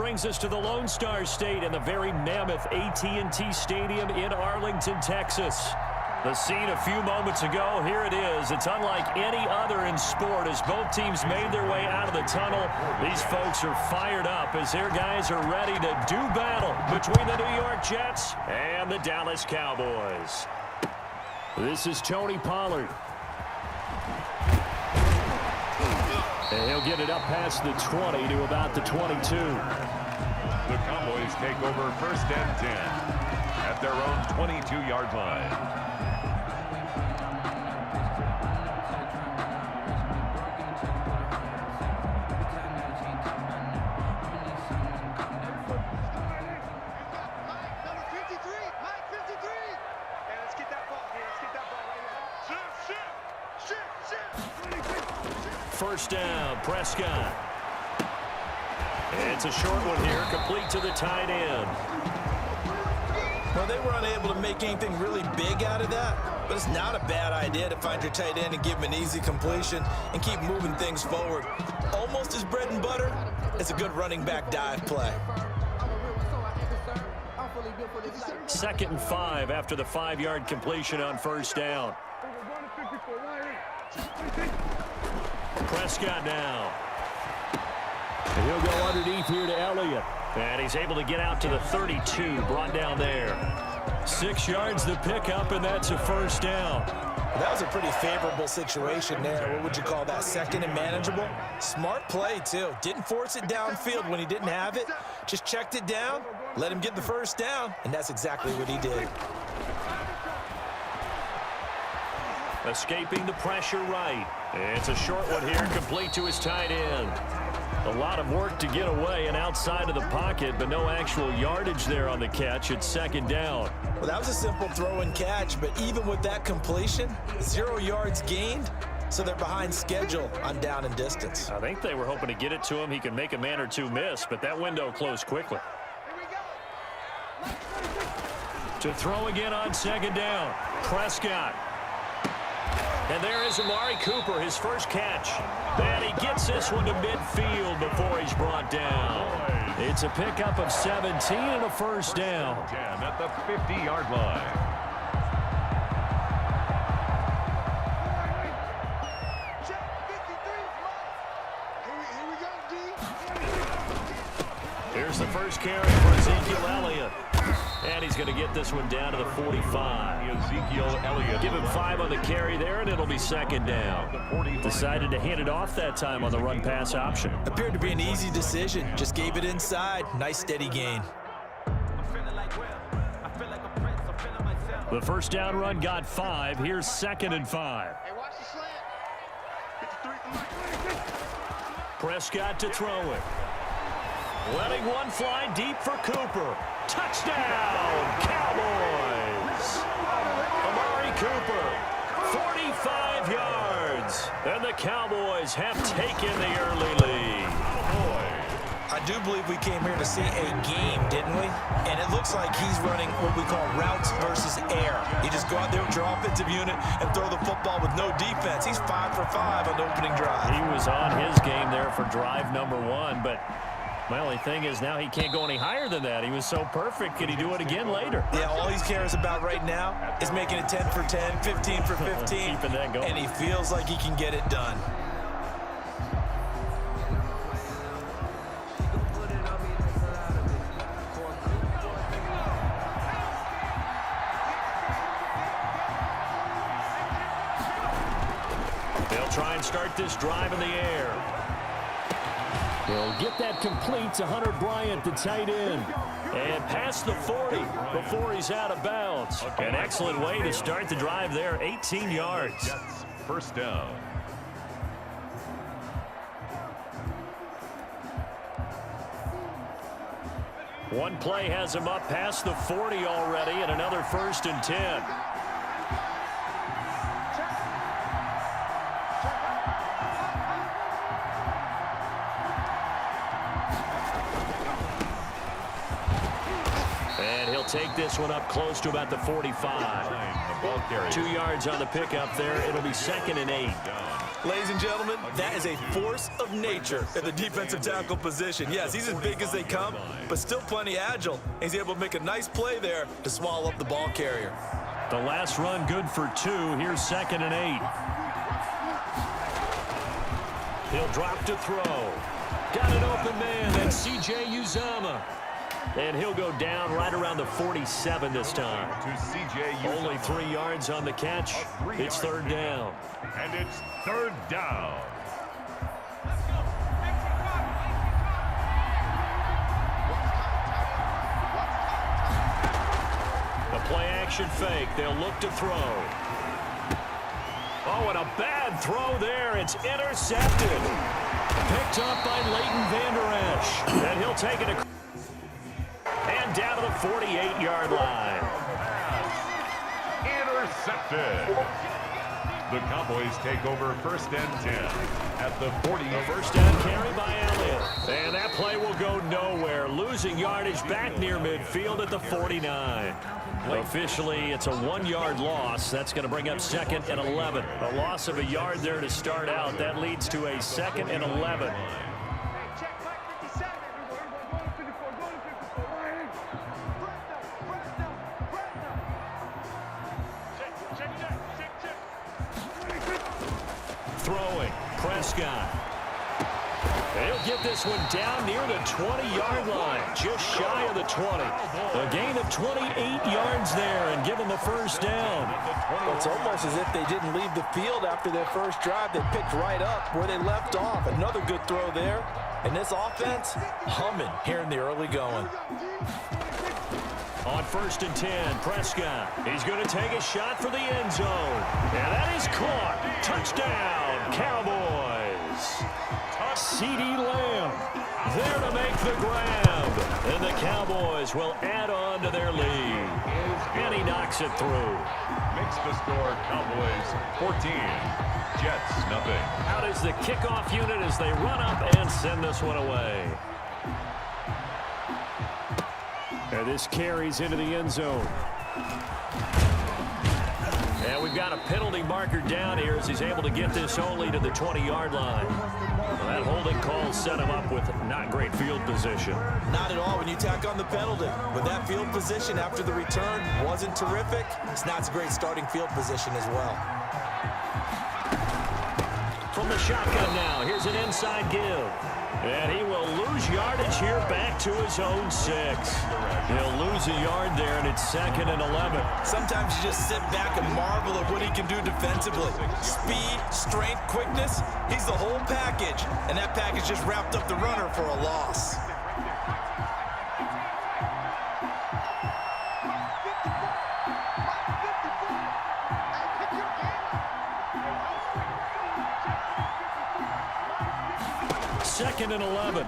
brings us to the Lone Star State and the very mammoth AT&T Stadium in Arlington, Texas. The scene a few moments ago, here it is. It's unlike any other in sport as both teams made their way out of the tunnel. These folks are fired up as their guys are ready to do battle between the New York Jets and the Dallas Cowboys. This is Tony Pollard. And he'll get it up past the 20 to about the 22. The Cowboys take over 1st and 10 at their own 22-yard line. First down, Prescott. It's a short one here, complete to the tight end. Well, they were unable to make anything really big out of that, but it's not a bad idea to find your tight end and give him an easy completion and keep moving things forward. Almost his bread and butter. It's a good running back dive play. 2nd and 5 after the 5-yard completion on first down. Prescott now. And he'll go underneath here to Elliott. And he's able to get out to the 32, brought down there. 6 yards the pickup, and that's a first down. That was a pretty favorable situation there. What would you call that, 2nd and manageable? Smart play, too. Didn't force it downfield when he didn't have it. Just checked it down, let him get the first down, and that's exactly what he did. Escaping the pressure right. It's a short one here, complete to his tight end. A lot of work to get away and outside of the pocket, but no actual yardage there on the catch. It's 2nd down. Well, that was a simple throw and catch, but even with that completion, 0 yards gained, so they're behind schedule on down and distance. I think they were hoping to get it to him. He can make a man or two miss, but that window closed quickly. To throw again on 2nd down, Prescott. And there is Amari Cooper, his first catch. And he gets this one to midfield before he's brought down. It's a pickup of 17 and a first down. 10 at the 50-yard line. Here's the first carry for Ezekiel Elliott. And he's going to get this one down to the 45. Ezekiel Elliott. Give him 5 on the carry there, and it'll be 2nd down. Decided to hand it off that time on the run-pass option. Appeared to be an easy decision. Just gave it inside. Nice steady gain. The first down run got 5. Here's 2nd and 5. Prescott to throw it. Letting one fly deep for Cooper. Touchdown, Cowboys! Amari Cooper, 45 yards. And the Cowboys have taken the early lead. I do believe we came here to see a game, didn't we? And it looks like he's running what we call routes versus air. You just go out there with your offensive unit and throw the football with no defense. He's 5 for 5 on the opening drive. He was on his game there for drive number 1, but my only thing is now he can't go any higher than that. He was so perfect. Can he do it again later? Yeah, all he cares about right now is making it 10 for 10, 15 for 15. Keeping that going. And he feels like he can get it done. They'll try and start this drive in the air. He'll get that complete to Hunter Bryant, the tight end. And past the 40 before he's out of bounds. An excellent way to start the drive there, 18 yards. First down. One play has him up past the 40 already, and another 1st and 10. Take this one up close to about the 45. 2 yards on the pickup there. It'll be 2nd and 8. Ladies and gentlemen, that is a force of nature at the defensive tackle position. Yes, he's as big as they come, but still plenty agile. He's able to make a nice play there to swallow up the ball carrier. The last run good for 2. Here's 2nd and 8. He'll drop to throw. Got an open man. That's C.J. Uzomah. And he'll go down right around the 47 this time. Only 3 yards on the catch. It's 3rd down. And it's 3rd down. The play action fake. They'll look to throw. Oh, and a bad throw there. It's intercepted. Picked up by Leighton Vander Esch. And he'll take it across. And down to the 48-yard line. Intercepted. The Cowboys take over 1st and 10 at the 40. The first down carry by Elliott. And that play will go nowhere. Losing yardage back near midfield at the 49. Officially, it's a 1-yard loss. That's going to bring up 2nd and 11. A loss of a yard there to start out. That leads to a 2nd and 11. Throwing, Prescott. He'll get this one down near the 20-yard line, just shy of the 20. A gain of 28 yards there and give them a 1st down. Well, it's almost as if they didn't leave the field after their first drive. They picked right up where they left off. Another good throw there. And this offense, humming here in the early going. On 1st and 10, Prescott. He's going to take a shot for the end zone. And that is caught. Touchdown, Cowboys. CeeDee Lamb there to make the grab. And the Cowboys will add on to their lead. And he knocks it through. Makes the score Cowboys 14, Jets nothing. Out is the kickoff unit as they run up and send this one away. And this carries into the end zone. And we've got a penalty marker down here as he's able to get this only to the 20-yard line. Well, that holding call set him up with not great field position. Not at all when you tack on the penalty. But that field position after the return wasn't terrific. It's not a great starting field position as well. From the shotgun now, here's an inside give. And he will lose yardage here back to his own 6. He'll lose a yard there, and it's 2nd and 11. Sometimes you just sit back and marvel at what he can do defensively. Speed, strength, quickness, he's the whole package. And that package just wrapped up the runner for a loss. Second and 11.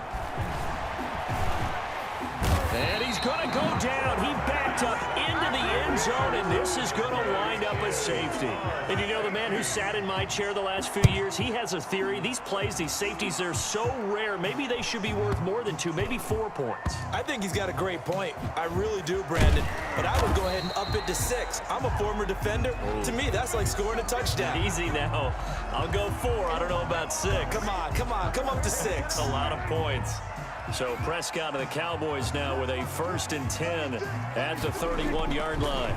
And he's going to go down. He backed up into the end zone, and this is going to wind up a safety. And you know, the man who sat in my chair the last few years, he has a theory. These plays, these safeties, they're so rare. Maybe they should be worth more than 2, maybe 4 points. I think he's got a great point. I really do, Brandon. But I would go ahead and up it to 6. I'm a former defender. Ooh. To me, that's like scoring a touchdown. Easy now. I'll go 4. I don't know about 6. Come on. Come up to 6. A lot of points. So Prescott and the Cowboys now with a 1st and 10 at the 31-yard line.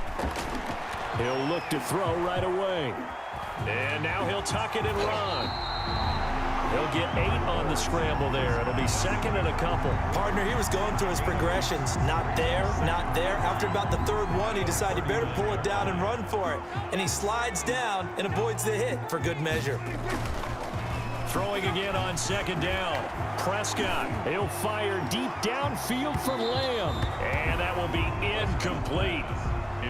He'll look to throw right away. And now he'll tuck it and run. He'll get 8 on the scramble there. It'll be 2nd and a couple. Partner, he was going through his progressions. Not there, not there. After about the 3rd one, he decided he better pull it down and run for it. And he slides down and avoids the hit for good measure. Throwing again on 2nd down. Prescott, he'll fire deep downfield for Lamb. And that will be incomplete.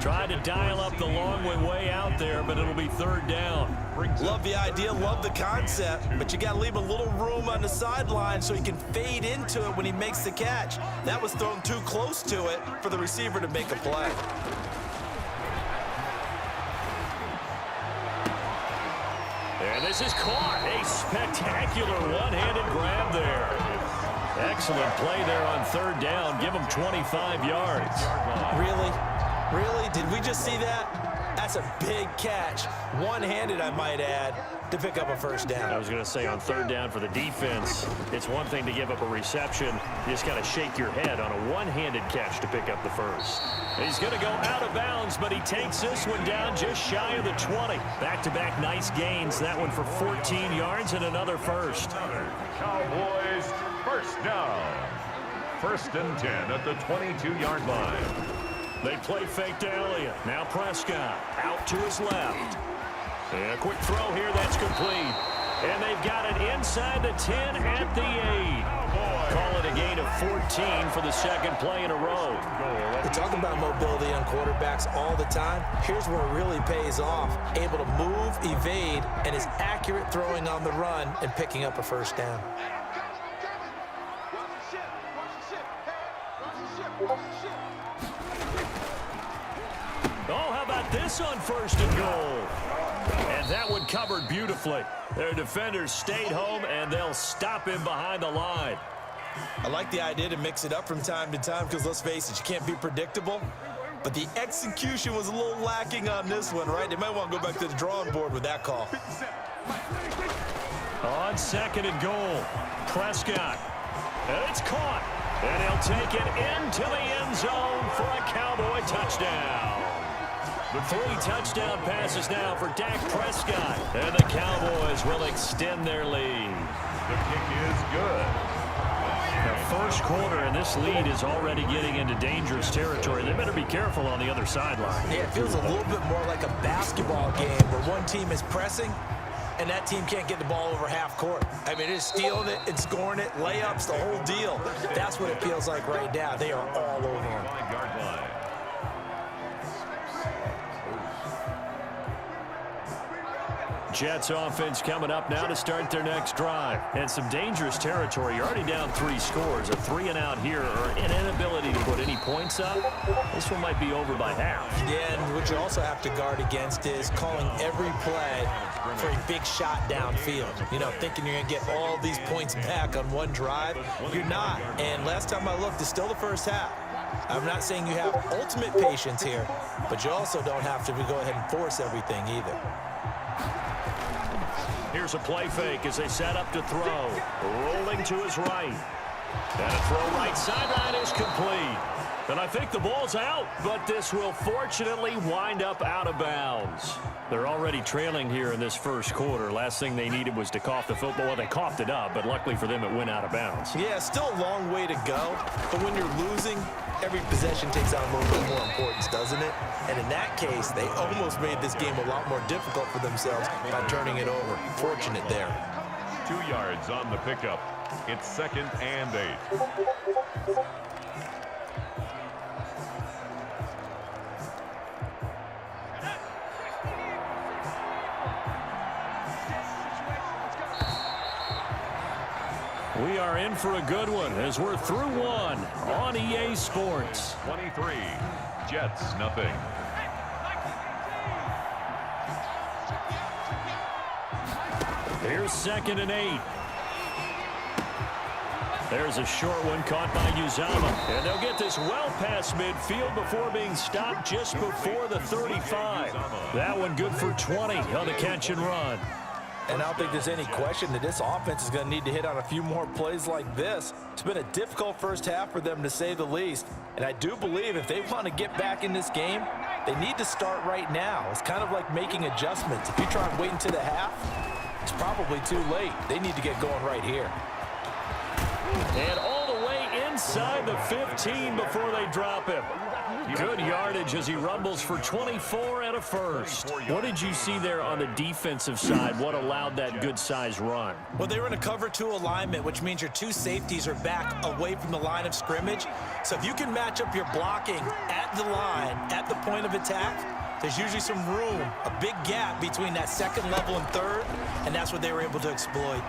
Tried to dial up the long way out there, but it'll be 3rd down. Love the idea, love the concept, but you got to leave a little room on the sideline so he can fade into it when he makes the catch. That was thrown too close to it for the receiver to make a play. And this is caught. A spectacular one-handed grab there. Excellent play there on 3rd down. Give him 25 yards. Really? Really? Did we just see that? That's a big catch, one-handed, I might add, to pick up a first down. I was going to say, on third down for the defense, it's one thing to give up a reception. You just got to shake your head on a one-handed catch to pick up the first. He's going to go out of bounds, but he takes this one down just shy of the 20. Back-to-back nice gains. That one for 14 yards and another first. Cowboys first down. 1st and 10 at the 22-yard line. They play fake to Elliott. Now Prescott out to his left. And a quick throw here, that's complete. And they've got it inside the 10 at the 8. Call it a gain of 14 for the second play in a row. We talk about mobility on quarterbacks all the time. Here's where it really pays off. Able to move, evade, and is accurate throwing on the run and picking up a first down. Oh, how about this on 1st and goal? And that one covered beautifully. Their defenders stayed home, and they'll stop him behind the line. I like the idea to mix it up from time to time because, let's face it, you can't be predictable. But the execution was a little lacking on this one, right? They might want to go back to the drawing board with that call. On 2nd and goal, Prescott. And it's caught. And he'll take it into the end zone for a Cowboy touchdown. The 3 touchdown passes now for Dak Prescott. And the Cowboys will extend their lead. The kick is good. The first quarter, and this lead is already getting into dangerous territory. They better be careful on the other sideline. Yeah, it feels a little bit more like a basketball game where one team is pressing and that team can't get the ball over half court. I mean, it's stealing it, it's scoring it, layups, the whole deal. That's what it feels like right now. They are all over him. 5-yard line. Jets offense coming up now to start their next drive. And some dangerous territory. You're already down 3 scores. A 3-and-out here, or an inability to put any points up. This one might be over by half. Yeah, and what you also have to guard against is calling every play for a big shot downfield. You know, thinking you're going to get all these points back on one drive. You're not. And last time I looked, it's still the first half. I'm not saying you have ultimate patience here, but you also don't have to go ahead and force everything either. Here's a play fake as they set up to throw. Rolling to his right. And a throw right sideline is complete. And I think the ball's out, but this will fortunately wind up out of bounds. They're already trailing here in this first quarter. Last thing they needed was to cough the football. Well, they coughed it up, but luckily for them, it went out of bounds. Yeah, still a long way to go, but when you're losing, every possession takes on a little bit more importance, doesn't it? And in that case, they almost made this game a lot more difficult for themselves by turning it over. Fortunate there. 2 yards on the pickup. It's 2nd and 8. We are in for a good one as we're through one on EA Sports. 23, Jets nothing. Here's 2nd and 8. There's a short one caught by Uzama. And they'll get this well past midfield before being stopped just before the 35. That one good for 20 on the catch and run. And I don't think there's any question that this offense is going to need to hit on a few more plays like this. It's been a difficult first half for them, to say the least. And I do believe if they want to get back in this game, they need to start right now. It's kind of like making adjustments. If you try and wait until the half, it's probably too late. They need to get going right here. And all the way inside the 15 before they drop him. Good yardage as he rumbles for 24 and a first. What did you see there on the defensive side? What allowed that good-sized run? Well, they were in a cover 2 alignment, which means your 2 safeties are back away from the line of scrimmage. So if you can match up your blocking at the line, at the point of attack, there's usually some room, a big gap between that 2nd level and 3rd, and that's what they were able to exploit.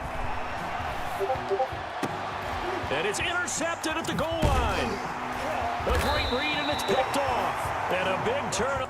And it's intercepted at the goal line. A great read, and it's picked off. And a big turn.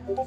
Over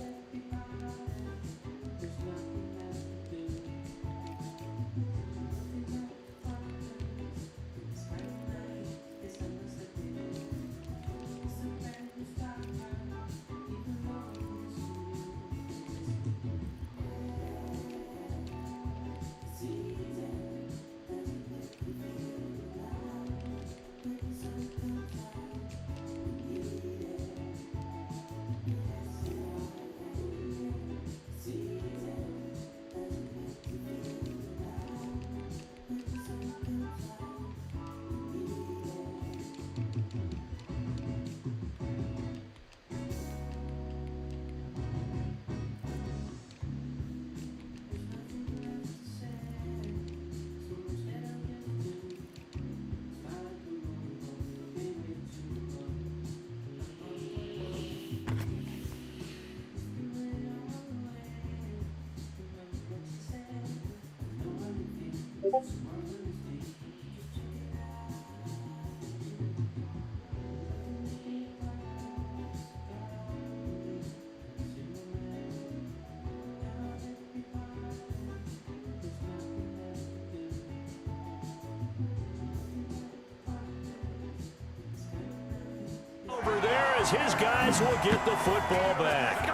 there as his guys will get the football back.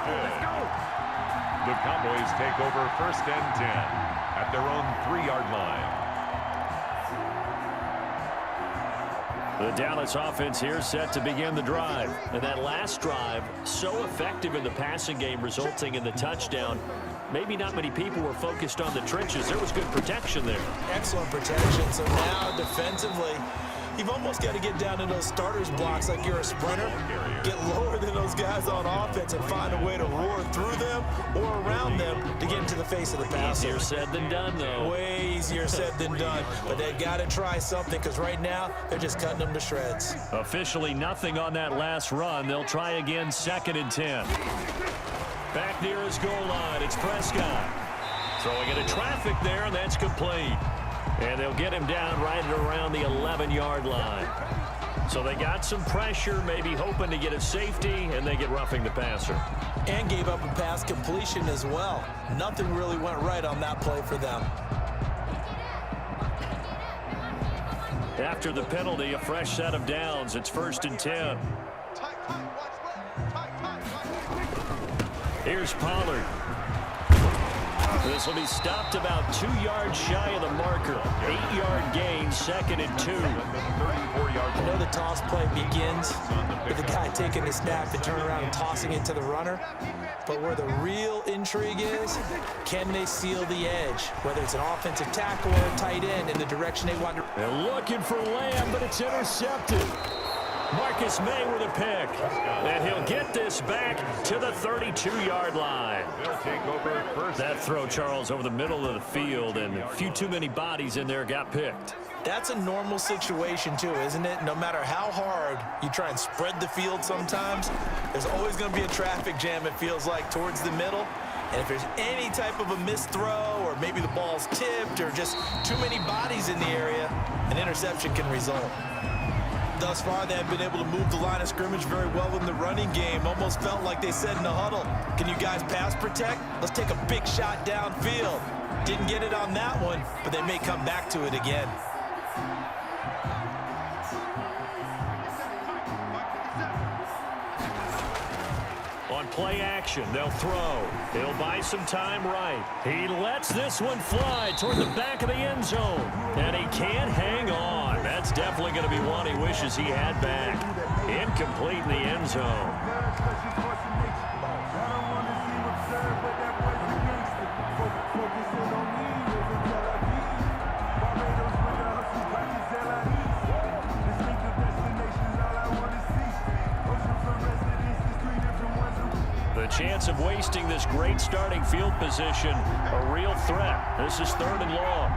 The Cowboys take over 1st and 10 at their own 3-yard line. The Dallas offense here set to begin the drive. And that last drive, so effective in the passing game, resulting in the touchdown. Maybe not many people were focused on the trenches. There was good protection there. Excellent protection. So now defensively, you've almost got to get down to those starters blocks like you're a sprinter. Get lower than those guys on offense and find a way to roar through them or around them to get into the face of the passer. Easier said than done, though. Way easier said than done. But they've got to try something because right now they're just cutting them to shreds. Officially nothing on that last run. They'll try again 2nd and 10. Back near his goal line, it's Prescott. Throwing into traffic there, and that's complete. And they'll get him down right at around the 11-yard line. So they got some pressure, maybe hoping to get a safety, and they get roughing the passer. And gave up a pass completion as well. Nothing really went right on that play for them. After the penalty, a fresh set of downs. It's 1st and 10. Here's Pollard. This will be stopped about 2 yards shy of the marker. 8-yard gain, 2nd and 2. I know the toss play begins with the guy taking the snap and turn around and tossing it to the runner. But where the real intrigue is, can they seal the edge? Whether it's an offensive tackle or a tight end in the direction they want to. They're looking for Lamb, but it's intercepted. Marcus May with a pick. And he'll get this back to the 32-yard line. They'll take over 1st. That throw, Charles, over the middle of the field, and a few too many bodies in there got picked. That's a normal situation, too, isn't it? No matter how hard you try and spread the field sometimes, there's always going to be a traffic jam, it feels like, towards the middle. And if there's any type of a missed throw or maybe the ball's tipped or just too many bodies in the area, an interception can result. Thus far, they have been able to move the line of scrimmage very well in the running game. Almost felt like they said in the huddle, can you guys pass protect? Let's take a big shot downfield. Didn't get it on that one, but they may come back to it again. On play action, they'll throw. He'll buy some time right. He lets this one fly toward the back of the end zone. And he can't hang on. That's definitely going to be one he wishes he had back. Incomplete in the end zone. The chance of wasting this great starting field position, a real threat. This is 3rd and long.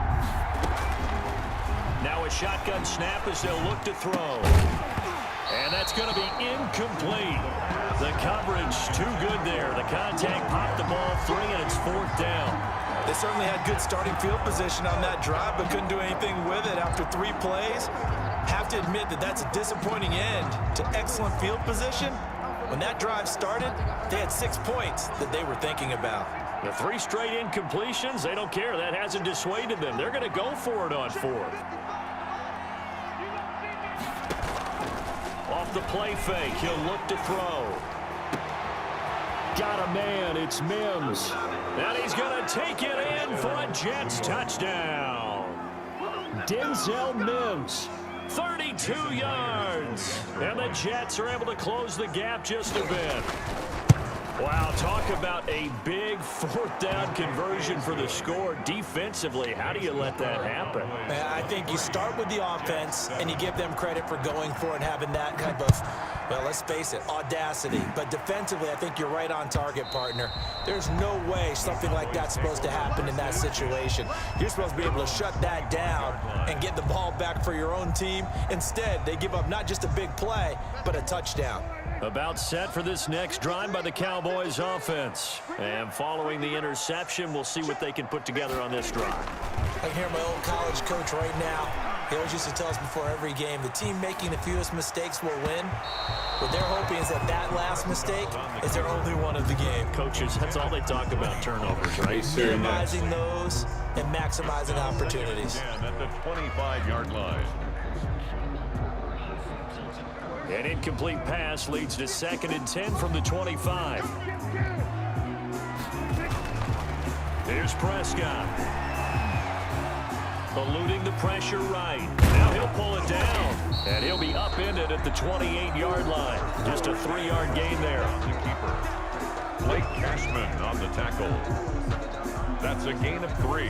Now a shotgun snap as they'll look to throw. And that's going to be incomplete. The coverage too good there. The contact popped the ball free, and it's 4th down. They certainly had good starting field position on that drive, but couldn't do anything with it after 3 plays. Have to admit that that's a disappointing end to excellent field position. When that drive started, they had 6 points that they were thinking about. The 3 straight incompletions, they don't care. That hasn't dissuaded them. They're going to go for it on 4th. Off the play fake, he'll look to throw. Got a man, it's Mims. And he's going to take it in for a Jets touchdown. Denzel Mims, 32 yards. And the Jets are able to close the gap just a bit. Wow, talk about a big 4th down conversion for the score. Defensively, how do you let that happen? I think you start with the offense, and you give them credit for going for it and having that kind of, well, let's face it, audacity. But defensively, I think you're right on target, partner. There's no way something like that's supposed to happen in that situation. You're supposed to be able to shut that down and get the ball back for your own team. Instead, they give up not just a big play, but a touchdown. About set for this next drive by the Cowboys offense. And following the interception, we'll see what they can put together on this drive. I can hear my old college coach right now. He always used to tell us before every game, the team making the fewest mistakes will win. What they're hoping is that that last mistake is their only one of the game. Coaches, that's all they talk about, turnovers, right? Minimizing those and maximizing opportunities. At the 25-yard line. An incomplete pass leads to 2nd and 10 from the 25. Here's Prescott. Eluding the pressure right. Now he'll pull it down. And he'll be upended at the 28-yard line. Just a 3-yard gain there. The keeper, Blake Cashman on the tackle. That's a gain of 3.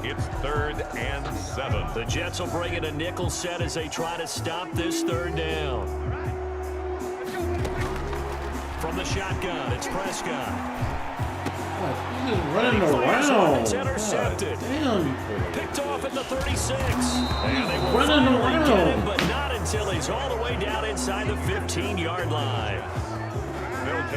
It's 3rd and 7. The Jets will bring in a nickel set as they try to stop this 3rd down. From the shotgun, it's Prescott. He's just running around. It's intercepted. Picked off at the 36. And they will Running finally get him, around. but not until he's all the way down inside the 15-yard line.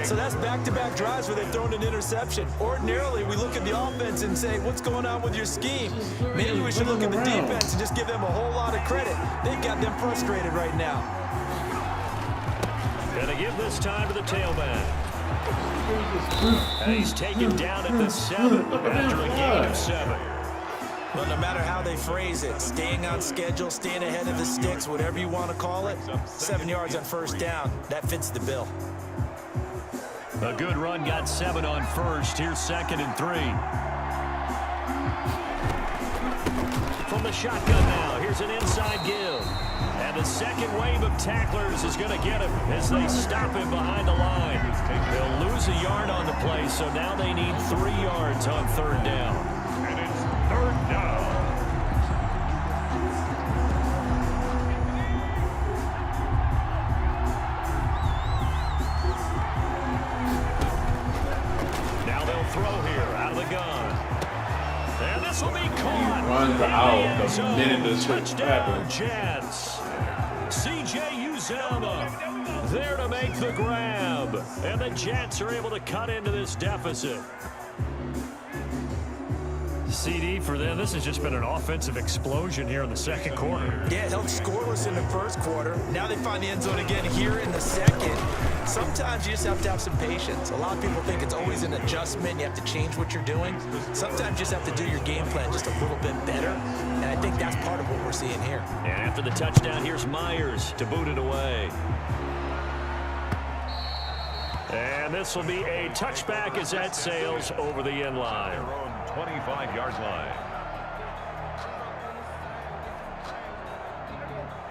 So that's back-to-back drives where they've thrown an interception. Ordinarily, we look at the offense and say, what's going on with your scheme? Maybe we should look at the defense and just give them a whole lot of credit. They've got them frustrated right now. Gonna give this time to the tailback. And he's taken down at the 7 after a gain of 7. Well, no matter how they phrase it, staying on schedule, staying ahead of the sticks, whatever you want to call it, 7 yards on 1st down, that fits the bill. A good run got 7 on 1st. Here's 2nd and 3. From the shotgun now, here's an inside give. And the second wave of tacklers is going to get him as they stop him behind the line. They'll lose a yard on the play, so now they need 3 yards on 3rd down. And it's 3rd down. Now they'll throw here out of the gun. And this will be caught. Runs out the minute this shit Touchdown, happens. Jets. C.J. Uzomah there to make the grab. And the Jets are able to cut into this deficit. CD for them, this has just been an offensive explosion here in the 2nd quarter. Yeah, held scoreless in the 1st quarter. Now they find the end zone again here in the 2nd. Sometimes you just have to have some patience. A lot of people think it's always an adjustment. You have to change what you're doing. Sometimes you just have to do your game plan just a little bit better. And I think that's part of what we're seeing here. And after the touchdown, here's Myers to boot it away. And this will be a touchback as that sails over the end line. 25-yard line.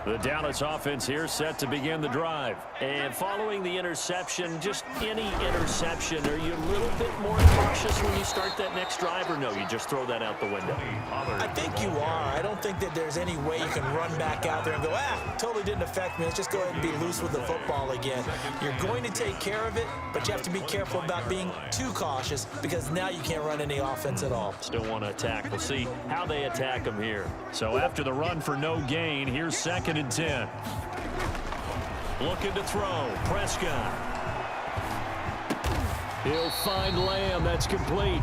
The Dallas offense here set to begin the drive. And following the interception, just any interception, are you a little bit more cautious when you start that next drive, or no, you just throw that out the window? I think you are. I don't think that there's any way you can run back out there and go, totally didn't affect me. Let's just go ahead and be loose with the football again. You're going to take care of it, but you have to be careful about being too cautious because now you can't run any offense at all. Still want to attack. We'll see how they attack them here. So after the run for no gain, here's 2nd and 10. Looking to throw. Prescott. He'll find Lamb. That's complete.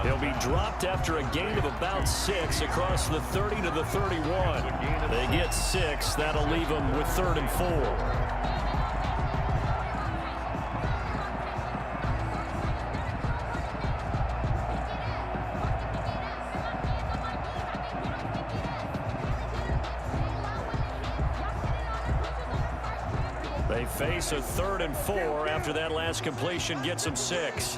He'll be dropped after a gain of about 6 across the 30 to the 31. They get 6. That'll leave them with 3rd and 4. They face a 3rd and 4 after that last completion gets them 6.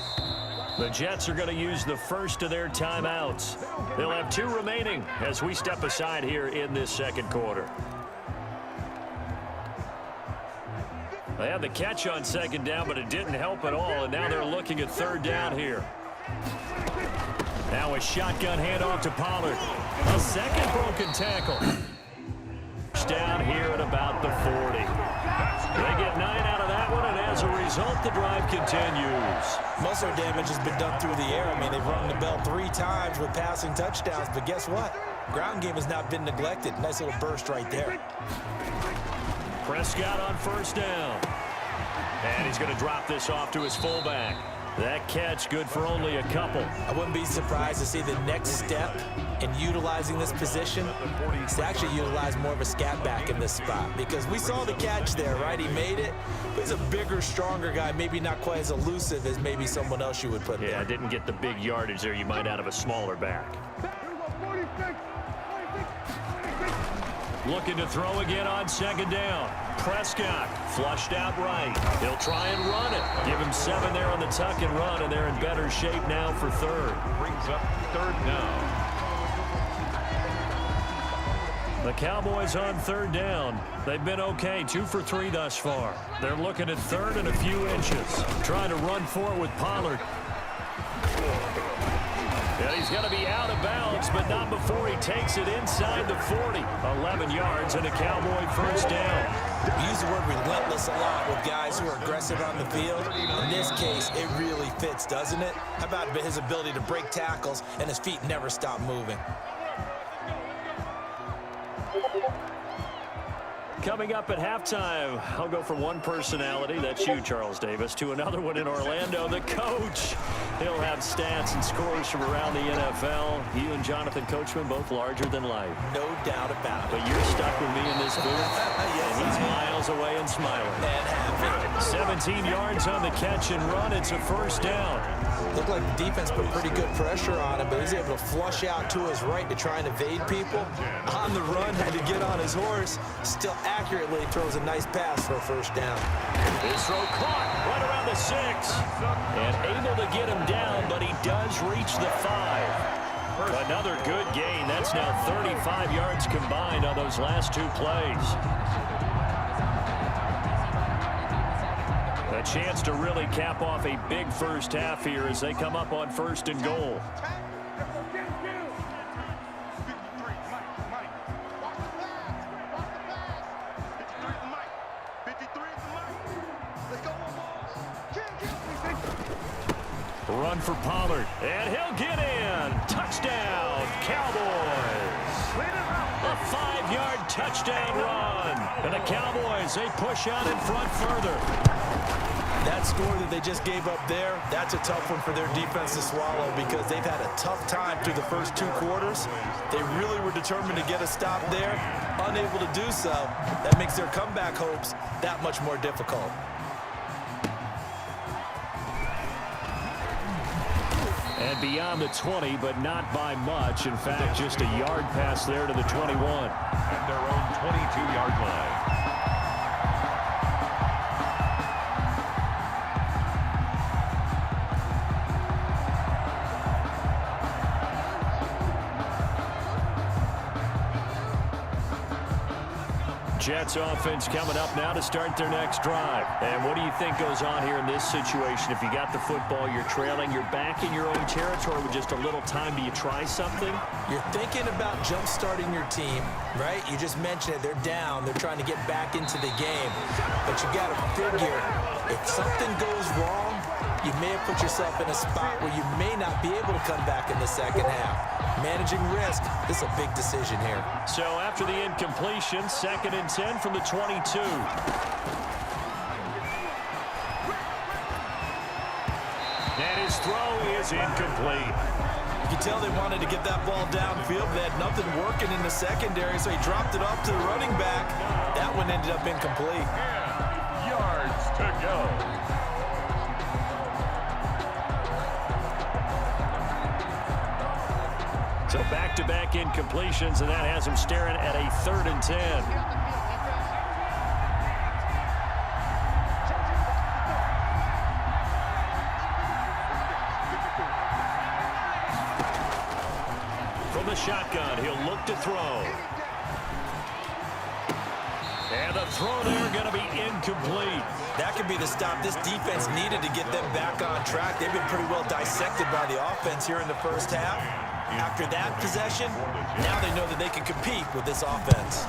The Jets are going to use the first of their timeouts. They'll have 2 remaining as we step aside here in this second quarter. They had the catch on 2nd down, but it didn't help at all, and now they're looking at 3rd down here. Now a shotgun handoff to Pollard. A second broken tackle. Down here at about the 40. They get 9 out of that one, and as a result, the drive continues. Most of their damage has been done through the air. I mean, they've rung the bell 3 times with passing touchdowns, but guess what? Ground game has not been neglected. Nice little burst right there. Prescott on 1st down. And he's going to drop this off to his fullback. That catch good for only a couple. I wouldn't be surprised to see the next step in utilizing this position is to actually utilize more of a scat back in this spot, because we saw the catch there, right? He made it, but he's a bigger, stronger guy, maybe not quite as elusive as maybe someone else you would put there. Yeah, didn't get the big yardage there you might out of a smaller back. Looking to throw again on 2nd down. Prescott flushed out right. He'll try and run it. Give him 7 there on the tuck and run, and they're in better shape now for 3rd. Brings up 3rd down. The Cowboys on 3rd down. They've been okay, 2 for 3 thus far. They're looking at 3rd and a few inches. Trying to run for it with Pollard. And he's going to be out of bounds, but not before he takes it inside the 40. 11 yards and a Cowboy 1st down. We use the word relentless a lot with guys who are aggressive on the field. In this case, it really fits, doesn't it? How about his ability to break tackles and his feet never stop moving? Coming up at halftime, I'll go from one personality, that's you, Charles Davis, to another one in Orlando, the coach. He'll have stats and scores from around the NFL. You and Jonathan Coachman, both larger than life. No doubt about it. But you're stuck with me in this booth, Yes, and he's miles away and smiling. And happy. 17 yards on the catch and run. It's a 1st down. Looked like the defense put pretty good pressure on him, but he's able to flush out to his right to try and evade people. On the run, had to get on his horse. Still accurately throws a nice pass for a 1st down. This throw caught right around the 6. And able to get him down, but he does reach the 5. Another good gain. That's now 35 yards combined on those last 2 plays. A chance to really cap off a big 1st half here as they come up on 1st and goal. Run for Pollard, and he'll get in. Touchdown, Cowboys. A 5-yard touchdown run. And the Cowboys, they push out in front further. That score that they just gave up there, that's a tough one for their defense to swallow, because they've had a tough time through the first 2 quarters. They really were determined to get a stop there, unable to do so. That makes their comeback hopes that much more difficult. And beyond the 20, but not by much. In fact, just a yard pass there to the 21. At their own 22-yard line. Jets offense coming up now to start their next drive. And what do you think goes on here in this situation? If you got the football, you're trailing, you're back in your own territory with just a little time. Do you try something? You're thinking about jump-starting your team, right? You just mentioned it. They're down. They're trying to get back into the game. But you got to figure, if something goes wrong, you may have put yourself in a spot where you may not be able to come back in the second half. Managing risk, this is a big decision here. So after the incompletion, 2nd and 10 from the 22. And his throw is incomplete. You can tell they wanted to get that ball downfield. They had nothing working in the secondary, so he dropped it off to the running back. That one ended up incomplete. 10 yards to go. So back-to-back incompletions, and that has him staring at a 3rd and 10. to throw. And the throw there going to be incomplete. That could be the stop this defense needed to get them back on track. They've been pretty well dissected by the offense here in the first half. After that possession, now they know that they can compete with this offense.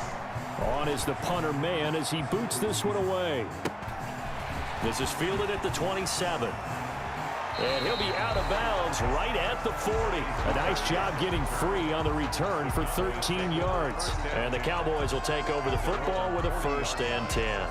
On is the punter man as he boots this one away. This is fielded at the 27. And he'll be out of bounds right at the 40. A nice job getting free on the return for 13 yards. And the Cowboys will take over the football with a 1st and 10.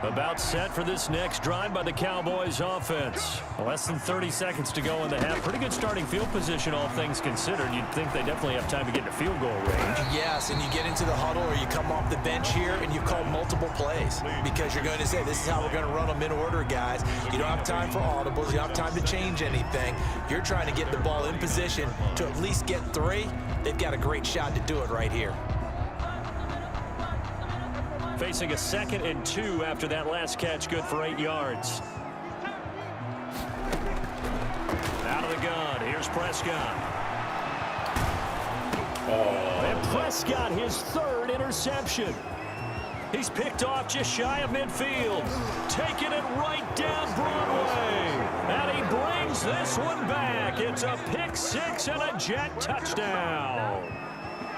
About set for this next drive by the Cowboys offense. Less than 30 seconds to go in the half. Pretty good starting field position, all things considered. You'd think they definitely have time to get to field goal range. Yes, and you get into the huddle or you come off the bench here and you call multiple plays because you're going to say, this is how we're going to run them in order, guys. You don't have time for audibles. You don't have time to change anything. You're trying to get the ball in position to at least get 3. They've got a great shot to do it right here. Facing a 2nd and 2 after that last catch, good for 8 yards. Out of the gun, here's Prescott. And Prescott, his 3rd interception. He's picked off just shy of midfield. Taking it right down Broadway. And he brings this one back. It's a pick 6 and a Jet touchdown.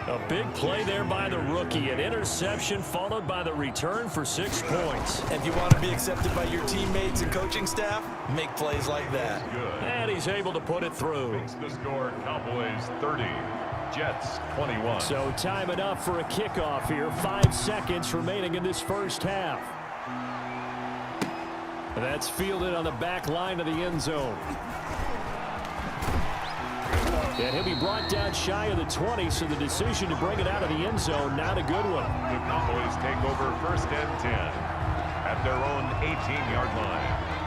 A big play there by the rookie. An interception followed by the return for 6 points. If you want to be accepted by your teammates and coaching staff, make plays like that. Good. And he's able to put it through. Makes the score Cowboys 30, Jets 21. So time enough for a kickoff here. 5 seconds remaining in this first half. That's fielded on the back line of the end zone. And he'll be brought down shy of the 20, so the decision to bring it out of the end zone, not a good one. The Cowboys take over 1st and 10 at their own 18-yard line.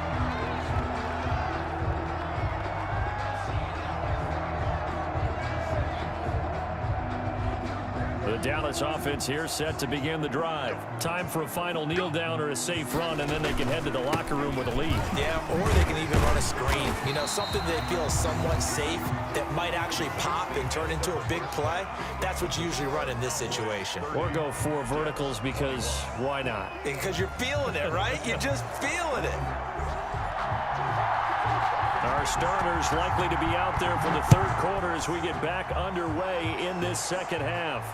The Dallas offense here set to begin the drive. Time for a final kneel down or a safe run, and then they can head to the locker room with a lead. Yeah, or they can even run a screen. You know, something they feel is somewhat safe that might actually pop and turn into a big play. That's what you usually run in this situation. Or go 4 verticals because why not? Because you're feeling it, right? You're just feeling it. Our starters likely to be out there for the 3rd quarter as we get back underway in this second half.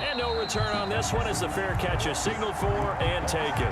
And no return on this one as the fair catch is signaled for and taken.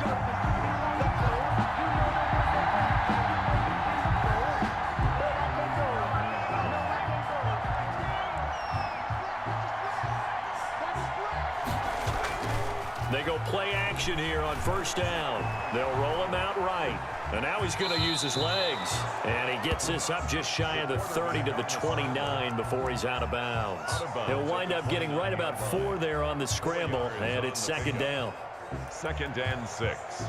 They go play action here on 1st down. They'll roll him out right. And now he's going to use his legs. And he gets this up just shy of the 30 to the 29 before he's out of bounds. He'll wind up getting right about 4 there on the scramble, and it's 2nd down. 2nd and 6.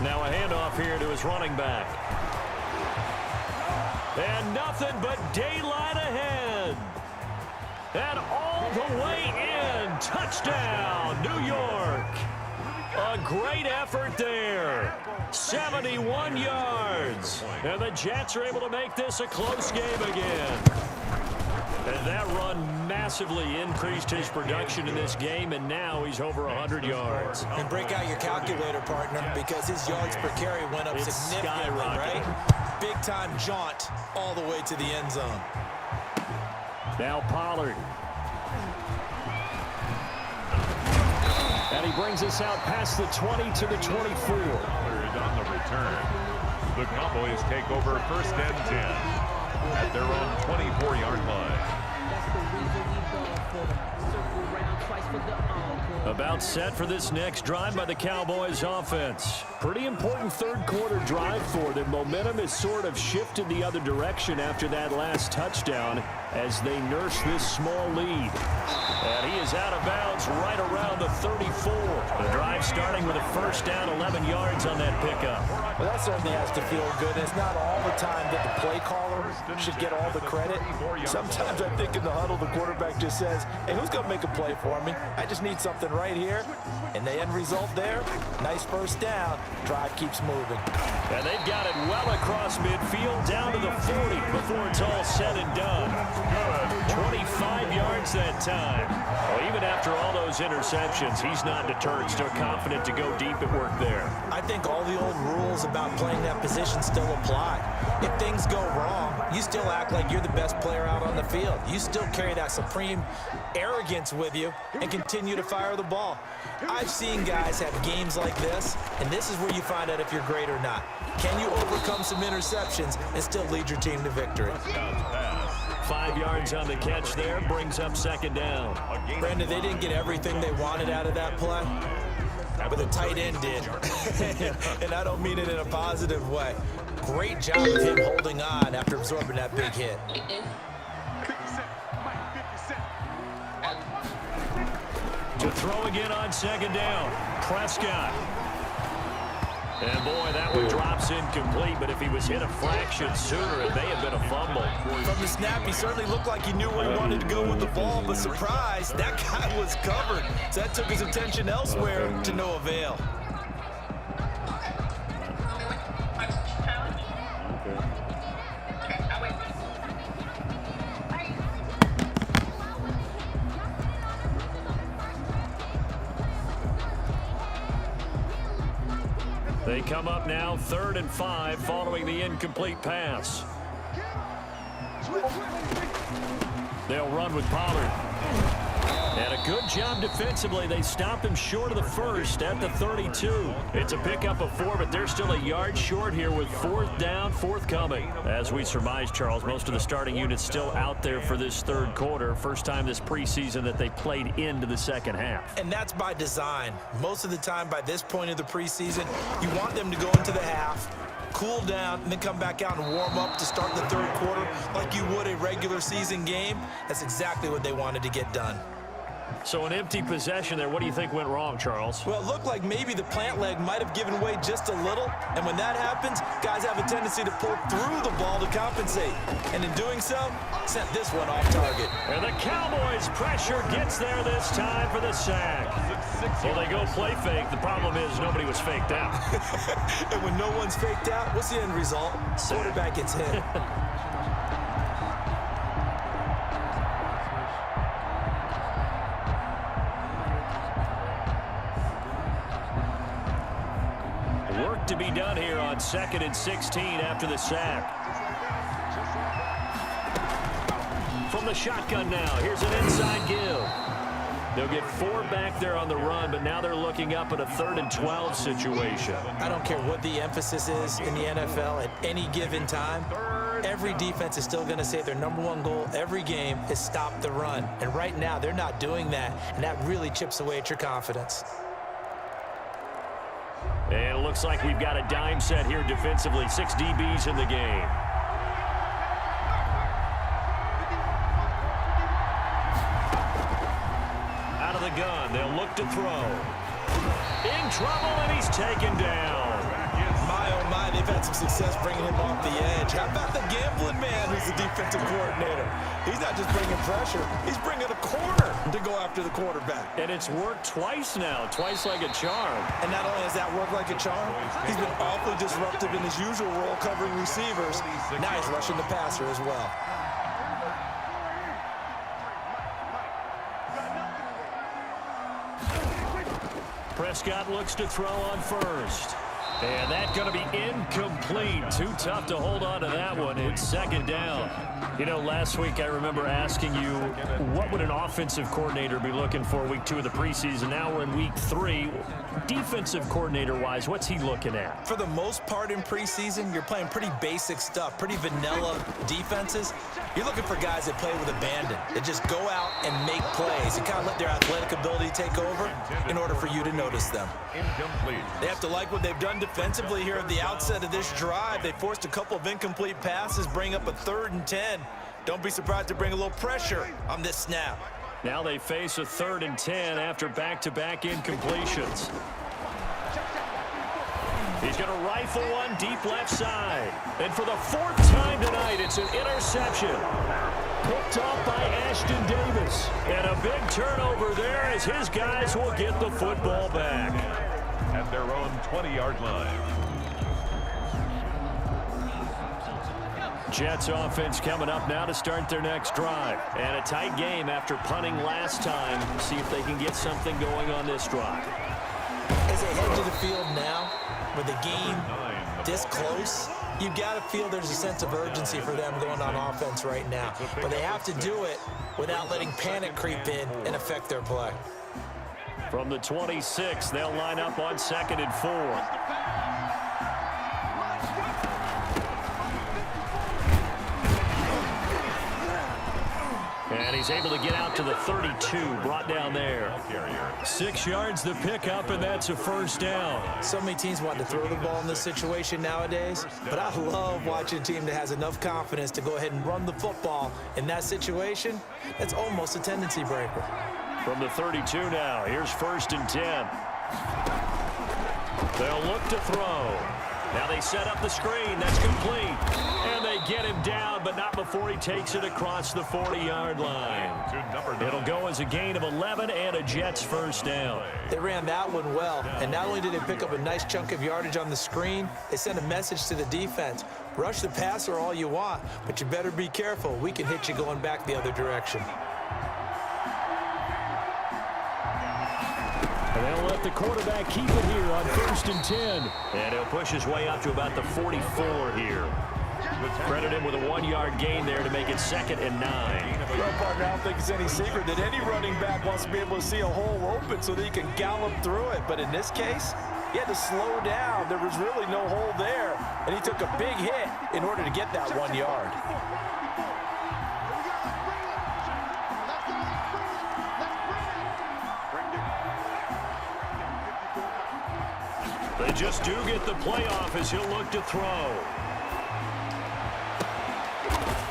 Now a handoff here to his running back. And nothing but daylight ahead. And all the way in. Touchdown, New York. A great effort there. 71 yards. And the Jets are able to make this a close game again. And that run massively increased his production in this game, and now he's over 100 yards. And break out your calculator, partner, because his yards per carry went up significantly, right? Big-time jaunt all the way to the end zone. Now Pollard. And he brings us out past the 20 to the 24. Pollard on the return. The Cowboys take over 1st and 10 at their own 24-yard line. About set for this next drive by the Cowboys offense. Pretty important 3rd quarter drive for them. Momentum has sort of shifted the other direction after that last touchdown as they nurse this small lead. And he is out of bounds right around the 34. The drive started starting with a first down, 11 yards on that pickup. Well, that certainly has to feel good. And it's not all the time that the play caller should get all the credit. Sometimes I think in the huddle, the quarterback just says, hey, who's going to make a play for me? I just need something right here. And the end result there, nice first down. Drive keeps moving. And they've got it well across midfield, down to the 40 before it's all said and done. 25 yards that time. Well, even after all those interceptions, he's not deterred, still confident to go deep at work there. I think all the old rules about playing that position still apply. If things go wrong, you still act like you're the best player out on the field. You still carry that supreme arrogance with you and continue to fire the ball. I've seen guys have games like this, and this is where you find out if you're great or not. Can you overcome some interceptions and still lead your team to victory? 5 yards on the catch there, brings up second down. Brandon, they didn't get everything they wanted out of that play, but the tight end did. And I don't mean it in a positive way. Great job of him holding on after absorbing that big hit. To throw again on second down, Prescott. And boy, that one drops incomplete, but if he was hit a fraction sooner, it may have been a fumble. From the snap, he certainly looked like he knew where he wanted to go with the ball, but surprise, that guy was covered. So that took his attention elsewhere to no avail. They come up now 3rd and 5 following the incomplete pass. They'll run with Pollard. And a good job defensively. They stopped him short of the first at the 32. It's a pickup of 4, but they're still a yard short here with 4th down, forthcoming. As we surmise, Charles, most of the starting units still out there for this third quarter. First time this preseason that they played into the second half. And that's by design. Most of the time by this point of the preseason, you want them to go into the half, cool down, and then come back out and warm up to start the third quarter like you would a regular season game. That's exactly what they wanted to get done. So an empty possession there. What do you think went wrong, Charles? Well, it looked like maybe the plant leg might have given way just a little. And when that happens, guys have a tendency to pull through the ball to compensate. And in doing so, sent this one off target. And the Cowboys' pressure gets there this time for the sack. Well, they go play fake. The problem is nobody was faked out. And when no one's faked out, what's the end result? Quarterback gets hit. Work to be done here on 2nd and 16 after the sack. From the shotgun now, here's an inside give. They'll get 4 back there on the run, but now they're looking up at a 3rd and 12 situation. I don't care what the emphasis is in the NFL at any given time. Every defense is still going to say their #1 goal every game is stop the run. And right now, they're not doing that, and that really chips away at your confidence. And it looks like we've got a dime set here defensively. 6 DBs in the game. Out of the gun, they'll look to throw. In trouble, and he's taken down. My, oh my, they've had some success bringing him off the edge. How about the gambling man who's the defensive coordinator? He's not just bringing pressure, he's bringing a corner to go after the quarterback. And it's worked twice now, twice like a charm. And not only has that worked like a charm, he's been awfully disruptive in his usual role covering receivers. Now he's rushing the passer as well. Prescott looks to throw on first. And that's going to be incomplete. Too tough to hold on to that one. It's 2nd down. You know, last week I remember asking you, what would an offensive coordinator be looking for week 2 of the preseason? Now we're in week 3. Defensive coordinator-wise, what's he looking at? For the most part in preseason, you're playing pretty basic stuff, pretty vanilla defenses. You're looking for guys that play with abandon, that just go out and make plays and kind of let their athletic ability take over in order for you to notice them. They have to like what they've done defensively here at the outset of this drive. They forced a couple of incomplete passes, bring up a 3rd and 10. Don't be surprised to bring a little pressure on this snap. Now they face a 3rd and 10 after back-to-back incompletions. He's going to rifle one deep left side. And for the fourth time tonight, it's an interception. Picked off by Ashton Davis. And a big turnover there as his guys will get the football back. At their own 20-yard line. Jets offense coming up now to start their next drive. And a tight game after punting last time. See if they can get something going on this drive. As they head to the field now, with the game this close, you've got to feel there's a sense of urgency for them going on offense right now. But they have to do it without letting panic creep in and affect their play. From the 26, they'll line up on 2nd and 4. And he's able to get out to the 32, brought down there. 6 yards the pickup, and that's a first down. So many teams want to throw the ball in this situation nowadays, but I love watching a team that has enough confidence to go ahead and run the football in that situation. That's almost a tendency breaker. From the 32 now, here's 1st and 10. They'll look to throw. Now they set up the screen. That's complete. And they get him down, but not before he takes it across the 40-yard line. It'll go as a gain of 11 and a Jets first down. They ran that one well, and not only did they pick up a nice chunk of yardage on the screen, they sent a message to the defense. Rush the passer all you want, but you better be careful. We can hit you going back the other direction. And they'll let the quarterback keep it here on 1st and 10. And he'll push his way up to about the 44 here. Credit him with a 1-yard gain there to make it 2nd and 9. Well, partner, I don't think it's any secret that any running back wants to be able to see a hole open so that he can gallop through it. But in this case, he had to slow down. There was really no hole there. And he took a big hit in order to get that 1 yard. They just do get the playoff as he'll look to throw.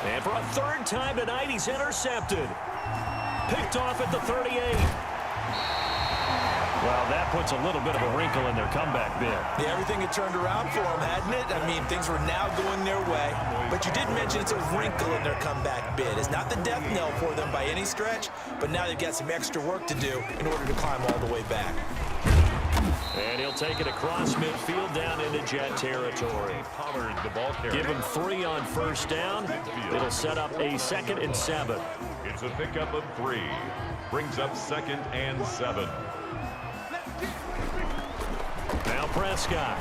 And for a 3rd time tonight, he's intercepted. Picked off at the 38. Well, that puts a little bit of a wrinkle in their comeback bid. Yeah, everything had turned around for them, hadn't it? I mean, things were now going their way. But you did mention it's a wrinkle in their comeback bid. It's not the death knell for them by any stretch, but now they've got some extra work to do in order to climb all the way back. And he'll take it across midfield down into Jet territory. Give him 3 on 1st down. It'll set up a 2nd and 7. It's a pickup of 3. Brings up 2nd and 7. Now Prescott.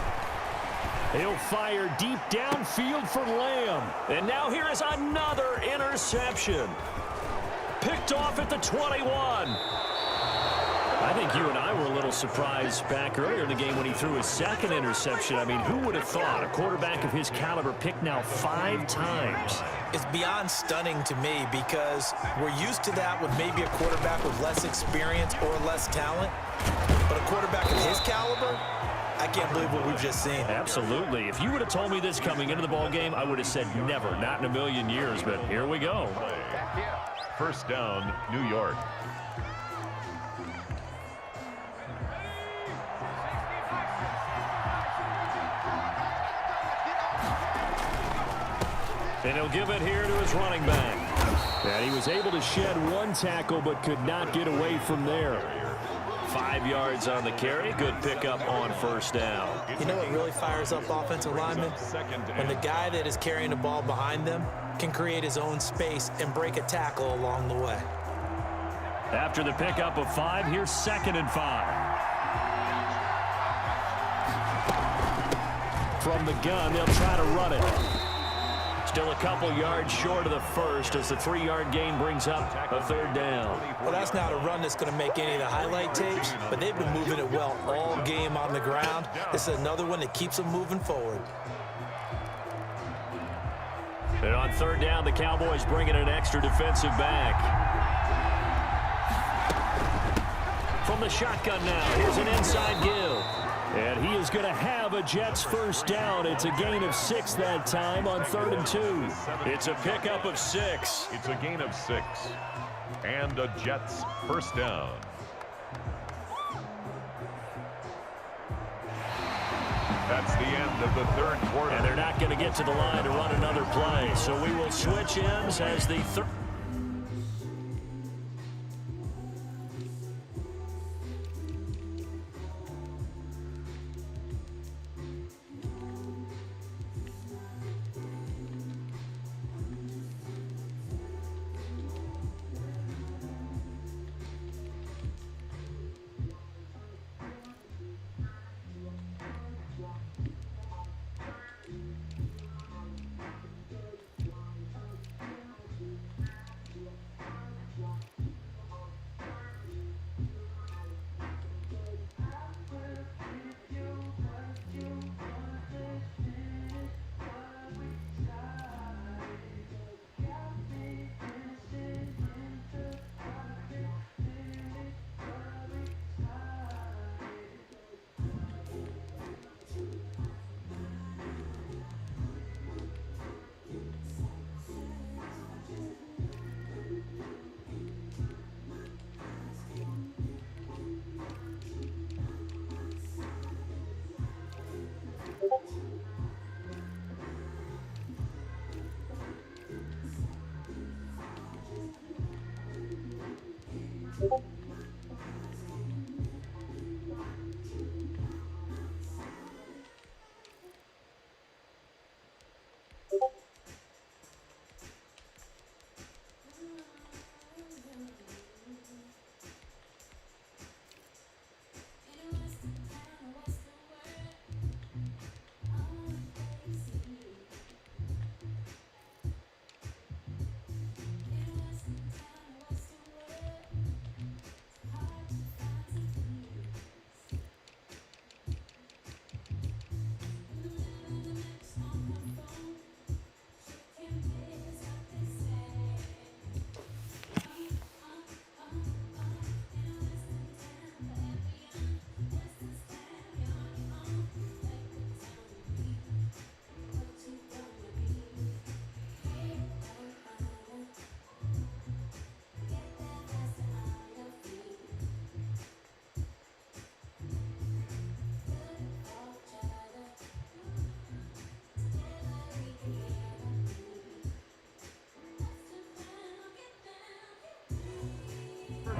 He'll fire deep downfield for Lamb. And now here is another interception. Picked off at the 21. I think you and I were a little surprised back earlier in the game when he threw his 2nd interception. I mean, who would have thought a quarterback of his caliber picked now 5 times? It's beyond stunning to me because we're used to that with maybe a quarterback with less experience or less talent. But a quarterback of his caliber, I can't believe what we've just seen. Absolutely. If you would have told me this coming into the ball game, I would have said never, not in a million years. But here we go. 1st down, New York. And he'll give it here to his running back. And he was able to shed 1 tackle but could not get away from there. 5 yards on the carry. Good pickup on 1st down. You know what really fires up offensive linemen? When the guy that is carrying the ball behind them can create his own space and break a tackle along the way. After the pickup of 5, here's 2nd and 5. From the gun, they'll try to run it. Still a couple yards short of the 1st as the 3-yard gain brings up a 3rd down. Well, that's not a run that's going to make any of the highlight tapes, but they've been moving it well all game on the ground. This is another one that keeps them moving forward. And on 3rd down, the Cowboys bring in an extra defensive back. From the shotgun now, here's an inside give. And he is going to have a Jets first down. It's a gain of 6 that time on 3rd and 2. It's a pickup of 6. It's a gain of 6. And a Jets first down. That's the end of the third quarter. And they're not going to get to the line to run another play. So we will switch ends as the third.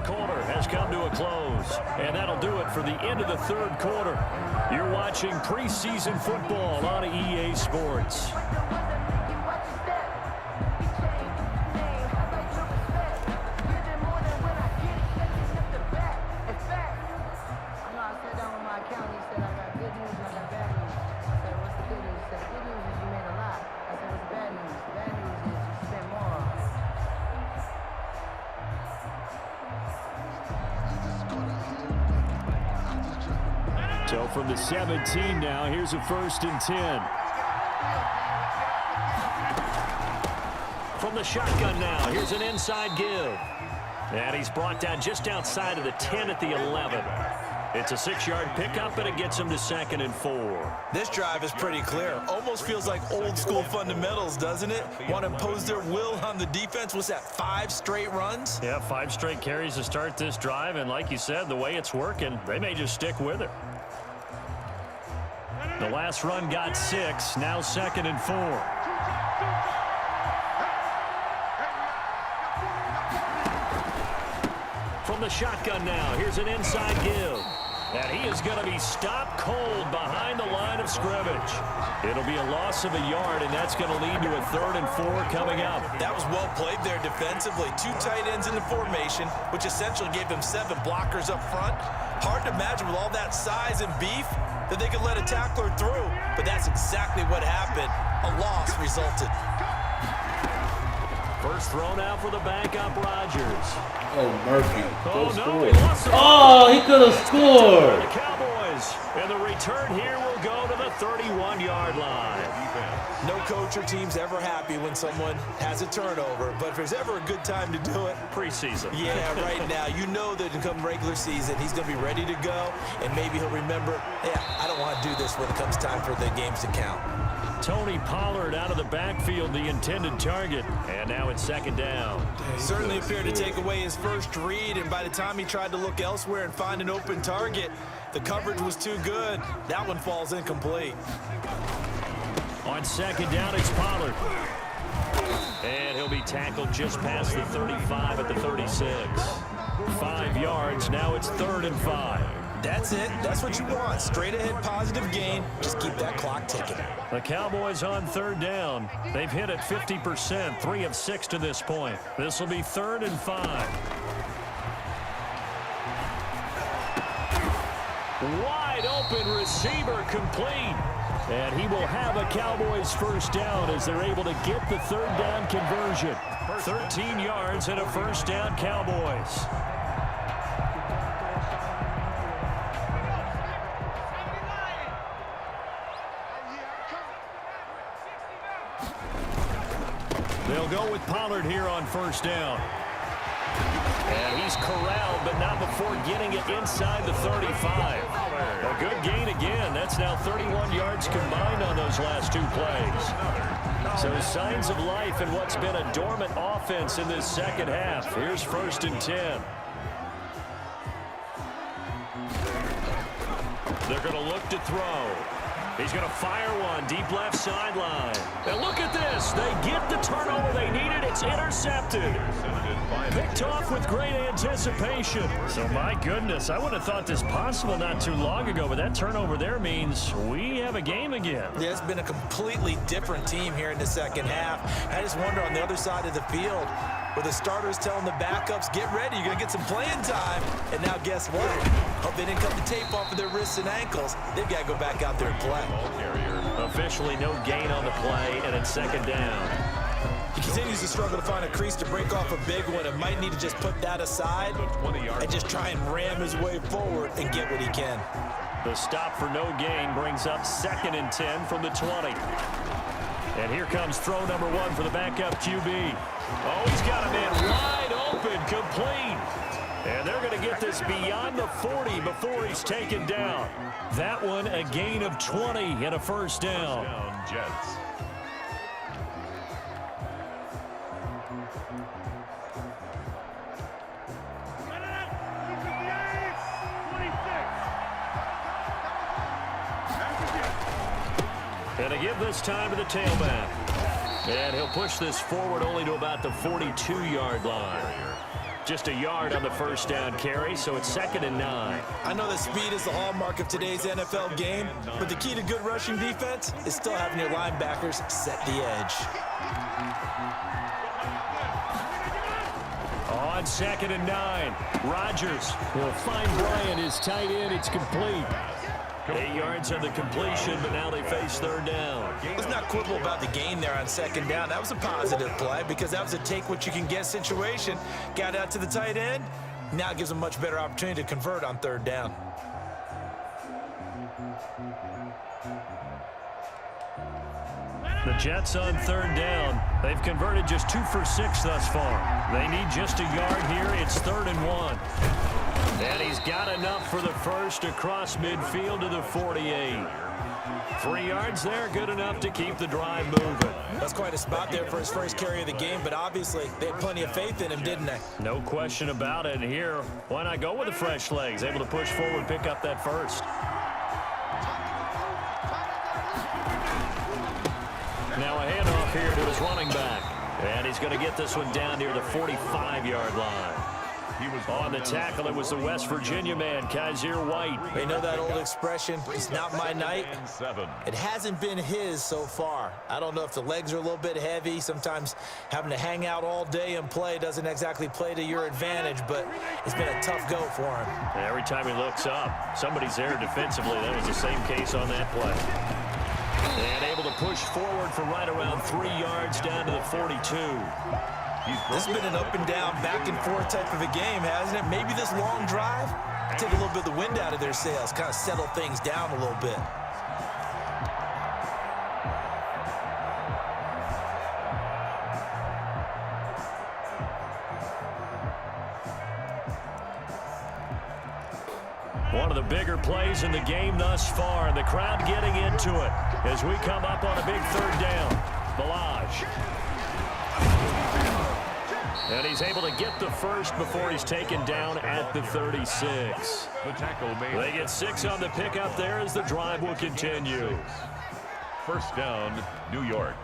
Quarter has come to a close, and that'll do it for the end of the third quarter. You're watching preseason football on EA Sports. So from the 17 now, here's a 1st and 10. From the shotgun now, here's an inside give. And he's brought down just outside of the 10 at the 11. It's a 6-yard pickup, and it gets him to 2nd and 4. This drive is pretty clear. Almost feels like old school fundamentals, doesn't it? Want to impose their will on the defense. What's that, 5 straight runs? Yeah, 5 straight carries to start this drive. And like you said, the way it's working, they may just stick with it. The last run got 6, now 2nd and 4. From the shotgun now, here's an inside give. And he is going to be stopped cold behind the line of scrimmage. It'll be a loss of a yard, and that's going to lead to a 3rd and 4 coming up. That was well played there defensively. 2 tight ends in the formation, which essentially gave them 7 blockers up front. Hard to imagine with all that size and beef that they could let a tackler through, but that's exactly what happened. A loss resulted. First thrown out for the backup, Rodgers. Oh, Murphy. Oh, no, he score. lost it. Oh, he could have scored. The Cowboys, and the return here will go to the 31-yard line. No coach or team's ever happy when someone has a turnover, but if there's ever a good time to do it, Preseason. yeah, right now, you know that in come regular season, he's going to be ready to go, and maybe he'll remember, yeah, I don't want to do this when it comes time for the games to count. Tony Pollard out of the backfield, the intended target, and now it's 2nd down. Certainly appeared to take away his first read, and by the time he tried to look elsewhere and find an open target, The coverage was too good. That one falls incomplete. On second down, it's Pollard. And he'll be tackled just past the 35 at the 36. 5 yards. Now it's 3rd and 5. That's it. That's what you want. Straight ahead positive gain. Just keep that clock ticking. The Cowboys on 3rd down. They've hit it 50%, 3 of 6 to this point. This will be 3rd and 5. Wide open receiver complete. And he will have a Cowboys first down as they're able to get the 3rd down conversion. 13 yards and a first down, Cowboys. They'll go with Pollard here on first down. And he's corralled, but not before getting it inside the 35. A good gain again. That's now 31 yards combined on those last 2 plays. So signs of life in what's been a dormant offense in this second half. Here's 1st and 10. They're going to look to throw. He's going to fire one deep left sideline. And look at this. They get the turnover they needed. It's intercepted. Picked off with great anticipation. So, my goodness, I would have thought this possible not too long ago, but that turnover there means we have a game again. Yeah, it's been a completely different team here in the second half. I just wonder on the other side of the field where the starters telling the backups, get ready, you're going to get some playing time. And now guess what? Hope they didn't cut the tape off of their wrists and ankles. They've got to go back out there and play. Officially no gain on the play, and it's 2nd down. He continues to struggle to find a crease to break off a big one and might need to just put that aside and just try and ram his way forward and get what he can. The stop for no gain brings up 2nd and 10 from the 20. And here comes throw number 1 for the backup QB. Oh, he's got a man wide open, complete. And they're going to get this beyond the 40 before he's taken down. That one a gain of 20 and a first down. Jets. And to give this time to the tailback. And he'll push this forward only to about the 42-yard line. Just a yard on the first down carry, so it's 2nd and 9. I know that speed is the hallmark of today's NFL game, but the key to good rushing defense is still having your linebackers set the edge. On 2nd and 9, Rodgers will find Bryant, his tight end. It's complete. 8 yards on the completion, but now they face 3rd down. Let's not quibble about the gain there on 2nd down. That was a positive play because that was a take-what-you-can-get situation. Got out to the tight end. Now it gives them a much better opportunity to convert on 3rd down. The Jets on 3rd down. They've converted just 2 for 6 thus far. They need just a yard here. It's 3rd and 1. And he's got enough for the first across midfield to the 48. 3 yards there, good enough to keep the drive moving. That's quite a spot there for his first carry of the game, but obviously they had plenty of faith in him, didn't they? No question about it. And here, why not go with the fresh legs? Able to push forward, pick up that first. Now a handoff here to his running back. And he's going to get this one down near the 45-yard line. He was on the tackle. It was the West Virginia man, Kaiser White. They know that old expression, it's not my night. It hasn't been his so far. I don't know if the legs are a little bit heavy. Sometimes having to hang out all day and play doesn't exactly play to your advantage, but it's been a tough go for him. And every time he looks up, somebody's there defensively. That was the same case on that play. And able to push forward for right around 3 yards down to the 42. This has been an up and down, back and forth type of a game, hasn't it? Maybe this long drive take a little bit of the wind out of their sails, kind of settle things down a little bit. One of the bigger plays in the game thus far, and the crowd getting into it as we come up on a big 3rd down. Balaj. And he's able to get the first before he's taken down at the 36. The tackle made. They get 6 on the pickup there as the drive will continue. First down, New York.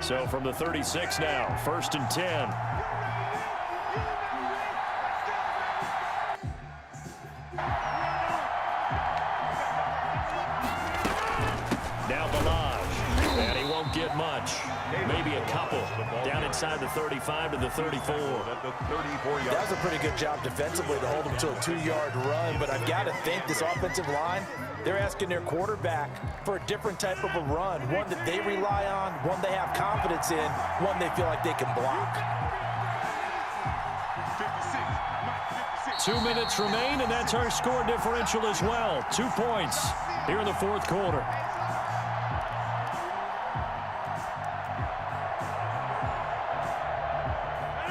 So from the 36 now, 1st and 10. Now Balaj, and he won't get much. Maybe a couple. Down inside the 35 to the 34. That was a pretty good job defensively to hold him to a 2-yard run, but I've got to think this offensive line, they're asking their quarterback for a different type of a run, one that they rely on, one they have confidence in, one they feel like they can block. 2 minutes remain, and that's our score differential as well. 2 points here in the 4th quarter.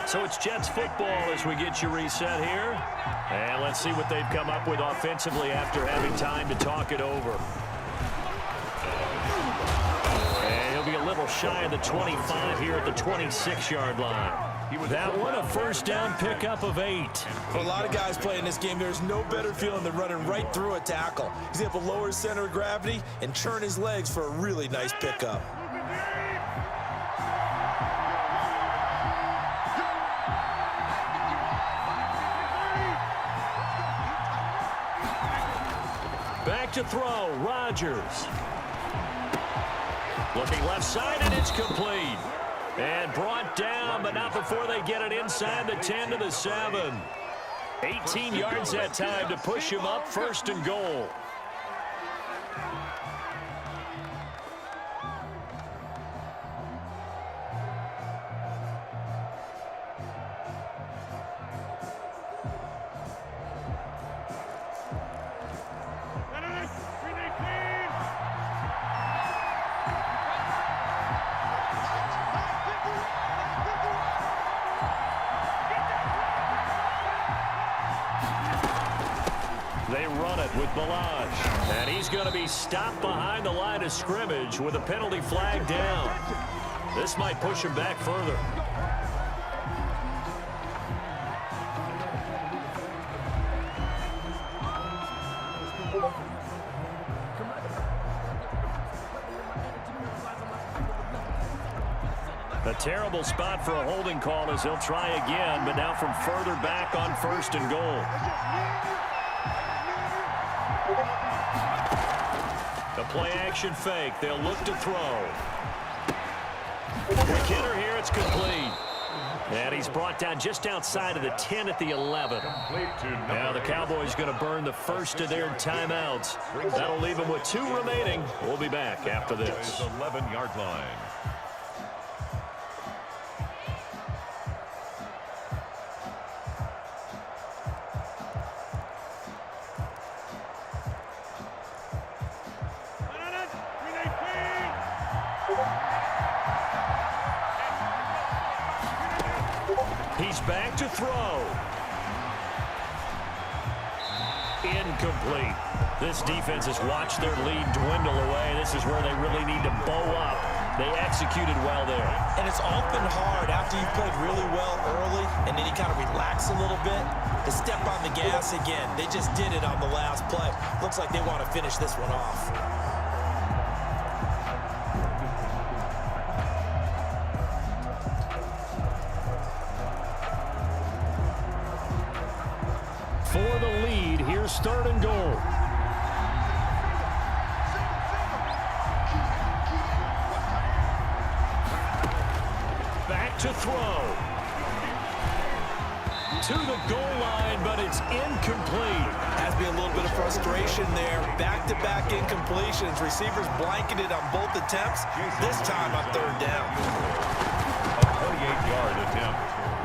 So it's Jets football as we get you reset here. And let's see what they've come up with offensively after having time to talk it over. And he'll be a little shy of the 25 here at the 26-yard line. That one a first down pickup of 8. For a lot of guys playing this game, there's no better feeling than running right through a tackle. He's able to lower his center of gravity and churn his legs for a really nice pickup. Back to throw, Rodgers. Looking left side, and it's complete. And brought down, but not before they get it inside the 10 to the 7. 18 yards that time to push him up, 1st and goal. They run it with Balaj. And he's going to be stopped behind the line of scrimmage with a penalty flag down. This might push him back further. A terrible spot for a holding call as he'll try again, but now from further back on 1st and goal. The play-action fake. They'll look to throw. Quick hitter here. It's complete. And he's brought down just outside of the 10 at the 11. Now the Cowboys going to burn the first of their timeouts. That'll leave them with 2 remaining. We'll be back after this. 11-yard line. He's back to throw. Incomplete. This defense has watched their lead dwindle away. This is where they really need to bow up. They executed well there. And it's often hard after you've played really well early and then you kind of relax a little bit to step on the gas again. They just did it on the last play. Looks like they want to finish this one off. For the lead, here's 3rd and goal. Back to throw. To the goal line, but it's incomplete. Has to be a little bit of frustration there. Back-to-back incompletions. Receivers blanketed on both attempts. This time on 3rd down. A 28-yard attempt.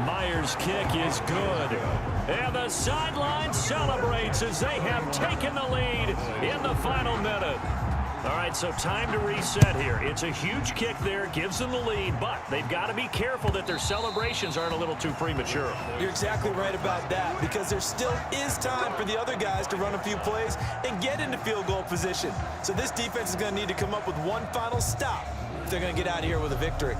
Myers' kick is good. And the sideline celebrates as they have taken the lead in the final minute. All right, so time to reset here. It's a huge kick there, gives them the lead, but they've got to be careful that their celebrations aren't a little too premature. You're exactly right about that, because there still is time for the other guys to run a few plays and get into field goal position. So this defense is going to need to come up with one final stop if they're going to get out of here with a victory.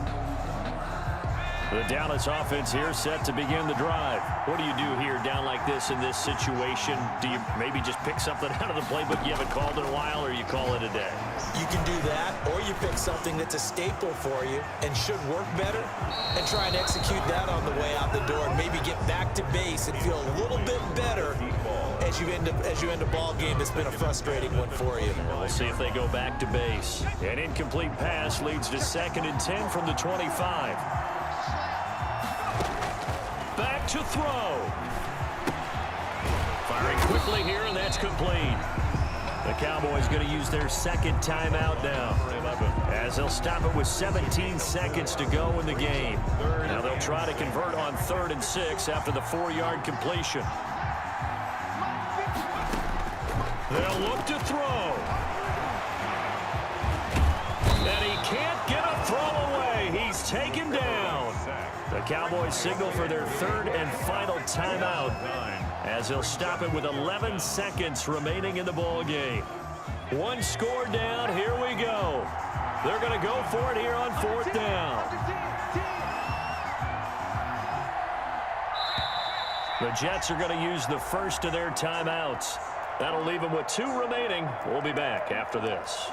The Dallas offense here set to begin the drive. What do you do here down like this in this situation? Do you maybe just pick something out of the playbook you haven't called in a while, or you call it a day? You can do that, or you pick something that's a staple for you and should work better and try and execute that on the way out the door and maybe get back to base and feel a little bit better as you end a ball game that's been a frustrating one for you. And we'll see if they go back to base. An incomplete pass leads to 2nd and 10 from the 25. Back to throw. Firing quickly here, and that's complete. The Cowboys going to use their 2nd timeout now, as they'll stop it with 17 seconds to go in the game. Now they'll try to convert on 3rd and 6 after the 4-yard completion. They'll look to throw. And he can't get a throw away. He's taken down. The Cowboys signal for their 3rd and final timeout, as they'll stop it with 11 seconds remaining in the ball game. One score down. Here we go. They're going to go for it here on 4th down. The Jets are going to use the first of their timeouts. That'll leave them with 2 remaining. We'll be back after this.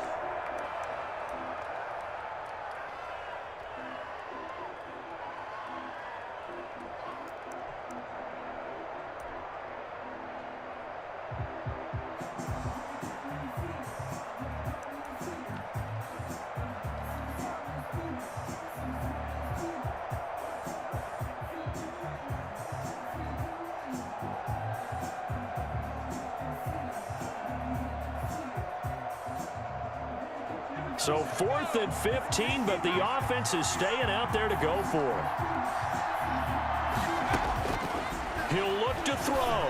So 4th and 15, but the offense is staying out there to go for it. He'll look to throw.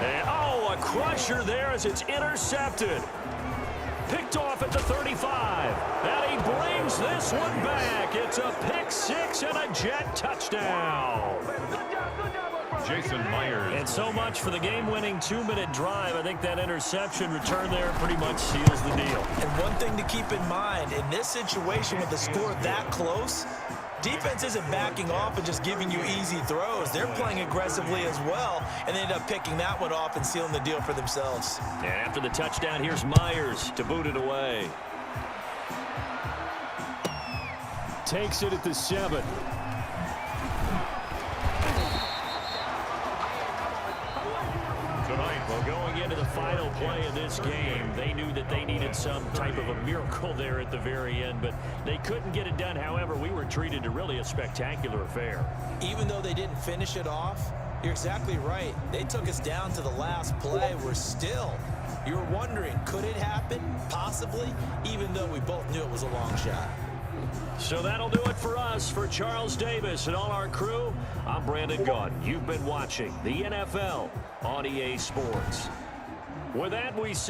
And, oh, a crusher there as it's intercepted. Picked off at the 35. And he brings this one back. It's a pick 6 and a Jet touchdown. Jason Myers. And so much for the game-winning 2-minute drive. I think that interception return there pretty much seals the deal. And one thing to keep in mind, in this situation with the score that close, defense isn't backing off and just giving you easy throws. They're playing aggressively as well, and they end up picking that one off and sealing the deal for themselves. And after the touchdown, here's Myers to boot it away. Takes it at the 7. Well, going into the final play of this game, they knew that they needed some type of a miracle there at the very end, but they couldn't get it done. However, we were treated to really a spectacular affair. Even though they didn't finish it off, you're exactly right. They took us down to the last play. You were wondering, could it happen? Possibly, even though we both knew it was a long shot. So that'll do it for us. For Charles Davis and all our crew, I'm Brandon Gaudin. You've been watching the NFL on EA Sports. With that, we say